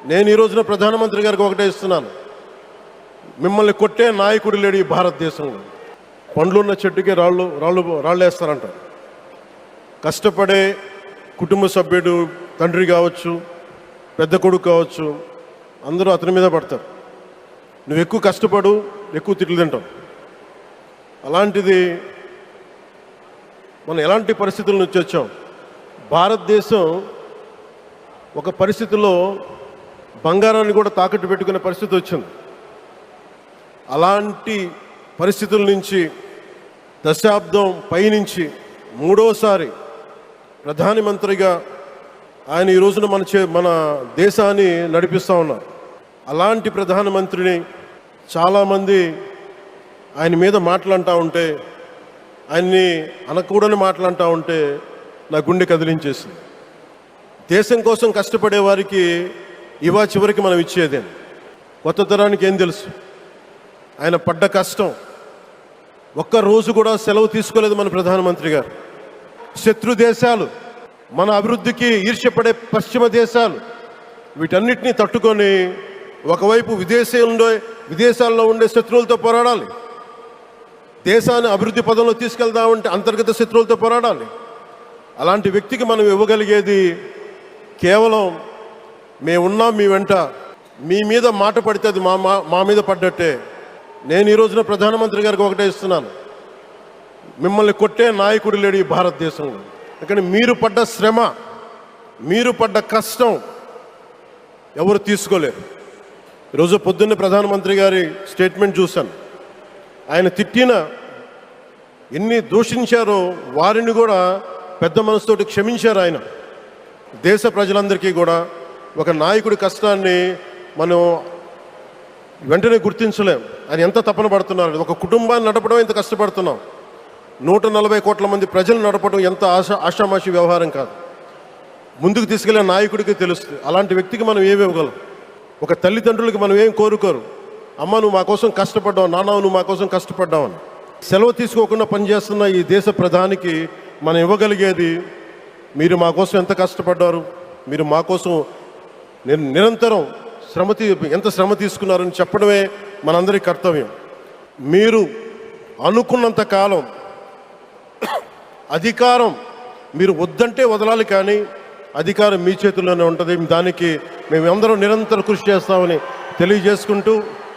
నేను ఈ రోజున ప్రధానమంత్రి గారికి ఒకటే ఇస్తున్నాను. మిమ్మల్ని కొట్టే నాయకుడు లేడు ఈ భారతదేశంలో. పండ్లున్న చెట్టుకే రాళ్ళు వేస్తారంటారు. కష్టపడే కుటుంబ సభ్యుడు, తండ్రి కావచ్చు, పెద్ద కొడుకు కావచ్చు, అందరూ అతని మీద పడతారు. నువ్వు ఎక్కువ కష్టపడు, ఎక్కువ తిట్లు తింటావు. అలాంటిది మనం ఎలాంటి పరిస్థితుల నుంచి వచ్చాం? భారతదేశం ఒక పరిస్థితిలో బంగారాన్ని కూడా తాకట్టు పెట్టుకునే పరిస్థితి వచ్చింది. అలాంటి పరిస్థితుల నుంచి దశాబ్దం పైనుంచి మూడోసారి ప్రధానమంత్రిగా ఆయన ఈ రోజున మన దేశాన్ని నడిపిస్తూ ఉన్నారు. అలాంటి ప్రధానమంత్రిని చాలామంది ఆయన మీద మాట్లాడుతూ ఉంటే, ఆయన్ని అనకూడని మాట్లాడుతూ ఉంటే నా గుండె కదిలించేసింది. దేశం కోసం కష్టపడే వారికి ఇవా చివరికి మనం ఇచ్చేదే. కొత్త తరానికి ఏం తెలుసు? ఆయన పడ్డ కష్టం. ఒక్కరోజు కూడా సెలవు తీసుకోలేదు మన ప్రధానమంత్రి గారు. శత్రు దేశాలు, మన అభివృద్ధికి ఈర్ష్యపడే పశ్చిమ దేశాలు, వీటన్నిటినీ తట్టుకొని ఒకవైపు విదేశాల్లో ఉండే శత్రువులతో పోరాడాలి, దేశాన్ని అభివృద్ధి పదంలో తీసుకెళ్దామంటే అంతర్గత శత్రువులతో పోరాడాలి. అలాంటి వ్యక్తికి మనం ఇవ్వగలిగేది కేవలం మేమున్నాం మీ వెంట, మీ మీద మాట పడితే అది మా మీద పడ్డట్టే. నేను ఈ రోజున ప్రధానమంత్రి గారికి ఒకటే ఇస్తున్నాను. మిమ్మల్ని కొట్టే నాయకుడు లేడు ఈ భారతదేశంలో. ఎందుకంటే మీరు పడ్డ శ్రమ, మీరు పడ్డ కష్టం ఎవరు తీసుకోలేరు. ఈరోజు పొద్దున్నే ప్రధానమంత్రి గారి స్టేట్మెంట్ చూశాను. ఆయన తిట్టిన, ఎన్ని దూషించారో వారిని కూడా పెద్ద మనసుతోటి క్షమించారు ఆయన. దేశ ప్రజలందరికీ కూడా ఒక నాయకుడి కష్టాన్ని మనం వెంటనే గుర్తించలేం. ఆయన ఎంత తపన పడుతున్నారు. ఒక కుటుంబాన్ని నడపడం ఎంత కష్టపడుతున్నాం. 140 కోట్ల మంది ప్రజలు నడపడం ఎంత ఆషామాషి వ్యవహారం కాదు. ముందుకు తీసుకెళ్లే నాయకుడికి తెలుస్తుంది. అలాంటి వ్యక్తికి మనం ఏమి ఇవ్వగలం? ఒక తల్లిదండ్రులకి మనం ఏం కోరుకోరు. అమ్మ నువ్వు మా కోసం కష్టపడ్డావు, నాన్న నువ్వు మా కోసం కష్టపడ్డావు అని. సెలవు తీసుకోకుండా పనిచేస్తున్న ఈ దేశ ప్రధానికి మనం ఇవ్వగలిగేది, మీరు మా కోసం ఎంత కష్టపడ్డారు, మీరు మా కోసం నిరంతరం ఎంత శ్రమ తీసుకున్నారని చెప్పడమే మనందరి కర్తవ్యం. మీరు అనుకున్నంత కాలం అధికారం మీరు వద్దంటే వదలాలి, కానీ అధికారం మీ చేతుల్లోనే ఉంటుంది. దానికి మేమందరం నిరంతరం కృషి చేస్తామని తెలియజేసుకుంటూ